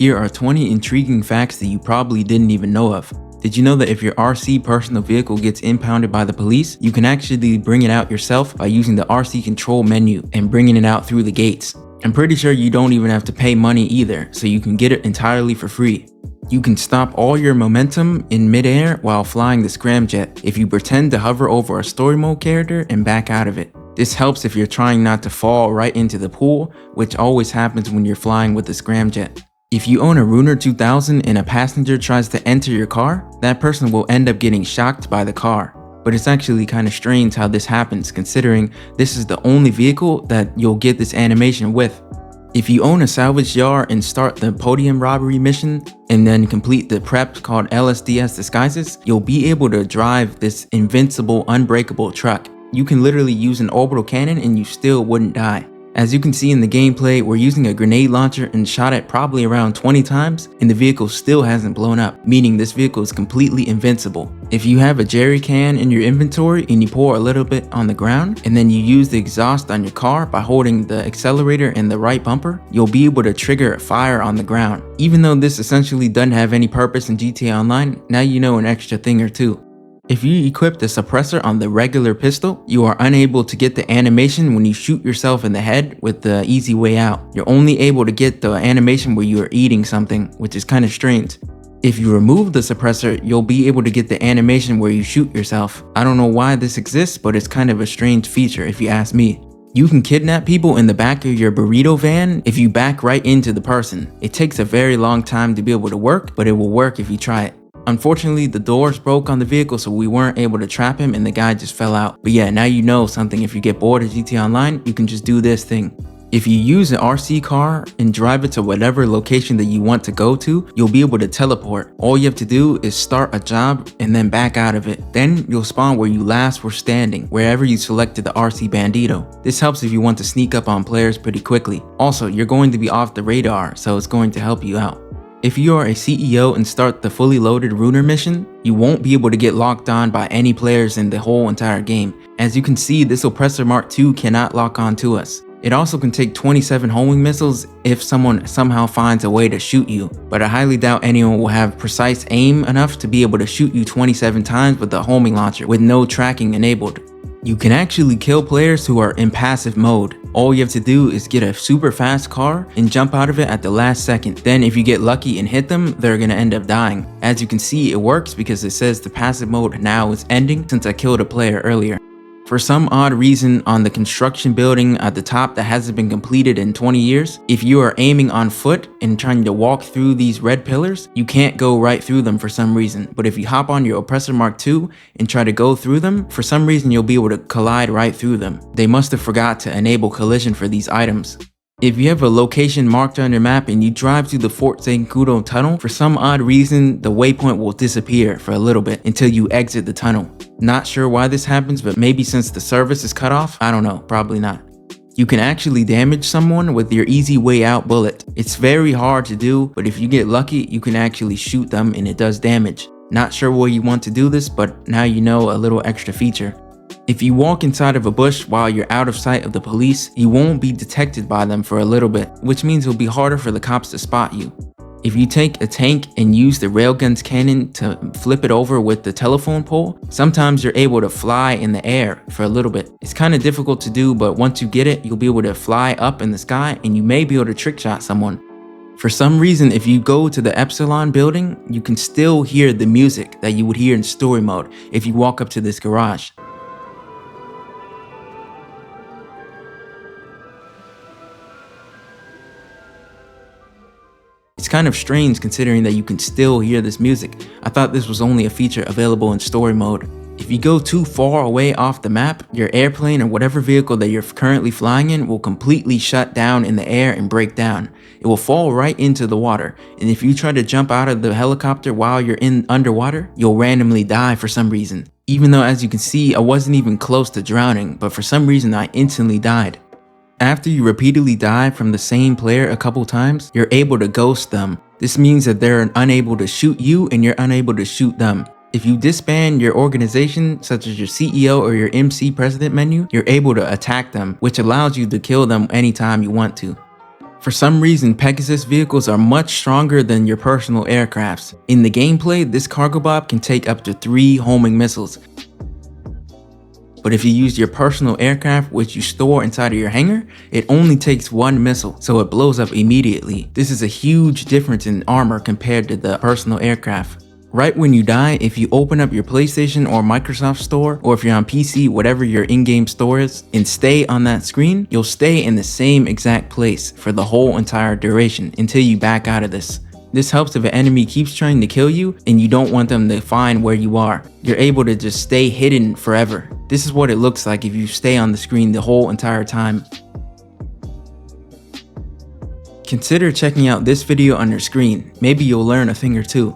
Here are 20 intriguing facts that you probably didn't even know of. Did you know that if your RC personal vehicle gets impounded by the police, you can actually bring it out yourself by using the RC control menu and bringing it out through the gates? I'm pretty sure you don't even have to pay money either, so you can get it entirely for free. You can stop all your momentum in midair while flying the scramjet if you pretend to hover over a story mode character and back out of it. This helps if you're trying not to fall right into the pool, which always happens when you're flying with the scramjet. If you own a Ruiner 2000 and a passenger tries to enter your car, that person will end up getting shocked by the car. But it's actually kind of strange how this happens, considering this is the only vehicle that you'll get this animation with. If you own a salvage yard and start the podium robbery mission and then complete the prep called LSDS Disguises, you'll be able to drive this invincible, unbreakable truck. You can literally use an orbital cannon and you still wouldn't die. As you can see in the gameplay, we're using a grenade launcher and shot it probably around 20 times and the vehicle still hasn't blown up, meaning this vehicle is completely invincible. If you have a jerry can in your inventory and you pour a little bit on the ground and then you use the exhaust on your car by holding the accelerator and the right bumper, you'll be able to trigger a fire on the ground. Even though this essentially doesn't have any purpose in GTA Online, now you know an extra thing or two. If you equip the suppressor on the regular pistol, you are unable to get the animation when you shoot yourself in the head with the easy way out. You're only able to get the animation where you are eating something, which is kind of strange. If you remove the suppressor, you'll be able to get the animation where you shoot yourself. I don't know why this exists, but it's kind of a strange feature if you ask me. You can kidnap people in the back of your burrito van if you back right into the person. It takes a very long time to be able to work, but it will work if you try it. Unfortunately, the doors broke on the vehicle, so we weren't able to trap him and the guy just fell out. But yeah, now you know something. If you get bored of GTA Online, you can just do this thing. If you use an RC car and drive it to whatever location that you want to go to, you'll be able to teleport. All you have to do is start a job and then back out of it. Then you'll spawn where you last were standing, wherever you selected the RC Bandito. This helps if you want to sneak up on players pretty quickly. Also, you're going to be off the radar, so it's going to help you out. If you are a CEO and start the fully loaded Ruiner mission, you won't be able to get locked on by any players in the whole entire game. As you can see, this Oppressor Mark II cannot lock on to us. It also can take 27 homing missiles if someone somehow finds a way to shoot you, but I highly doubt anyone will have precise aim enough to be able to shoot you 27 times with the homing launcher with no tracking enabled. You can actually kill players who are in passive mode. All you have to do is get a super fast car and jump out of it at the last second. Then if you get lucky and hit them, they're gonna end up dying. As you can see, it works because it says the passive mode now is ending since I killed a player earlier. For some odd reason, on the construction building at the top that hasn't been completed in 20 years, if you are aiming on foot and trying to walk through these red pillars, you can't go right through them for some reason. But if you hop on your Oppressor Mark II and try to go through them, for some reason you'll be able to collide right through them. They must have forgot to enable collision for these items. If you have a location marked on your map and you drive through the Fort Zancudo tunnel, for some odd reason, the waypoint will disappear for a little bit until you exit the tunnel. Not sure why this happens, but maybe since the service is cut off? I don't know, probably not. You can actually damage someone with your easy way out bullet. It's very hard to do, but if you get lucky, you can actually shoot them and it does damage. Not sure why you want to do this, but now you know a little extra feature. If you walk inside of a bush while you're out of sight of the police, you won't be detected by them for a little bit, which means it'll be harder for the cops to spot you. If you take a tank and use the railgun's cannon to flip it over with the telephone pole, sometimes you're able to fly in the air for a little bit. It's kind of difficult to do, but once you get it, you'll be able to fly up in the sky and you may be able to trick shot someone. For some reason, if you go to the Epsilon building, you can still hear the music that you would hear in story mode if you walk up to this garage. It's kind of strange considering that you can still hear this music. I thought this was only a feature available in story mode. If you go too far away off the map, your airplane or whatever vehicle that you're currently flying in will completely shut down in the air and break down. It will fall right into the water, and if you try to jump out of the helicopter while you're in underwater, you'll randomly die for some reason. Even though, as you can see, I wasn't even close to drowning, but for some reason I instantly died. After you repeatedly die from the same player a couple times, you're able to ghost them. This means that they're unable to shoot you and you're unable to shoot them. If you disband your organization, such as your CEO or your MC president menu, you're able to attack them, which allows you to kill them anytime you want to. For some reason, Pegasus vehicles are much stronger than your personal aircrafts. In the gameplay, this cargo bot can take up to 3 homing missiles. But if you use your personal aircraft, which you store inside of your hangar, it only takes 1 missile, so it blows up immediately. This is a huge difference in armor compared to the personal aircraft. Right when you die, if you open up your PlayStation or Microsoft store, or if you're on PC, whatever your in-game store is, and stay on that screen, you'll stay in the same exact place for the whole entire duration until you back out of this. This helps if an enemy keeps trying to kill you and you don't want them to find where you are. You're able to just stay hidden forever. This is what it looks like if you stay on the screen the whole entire time. Consider checking out this video on your screen. Maybe you'll learn a thing or two.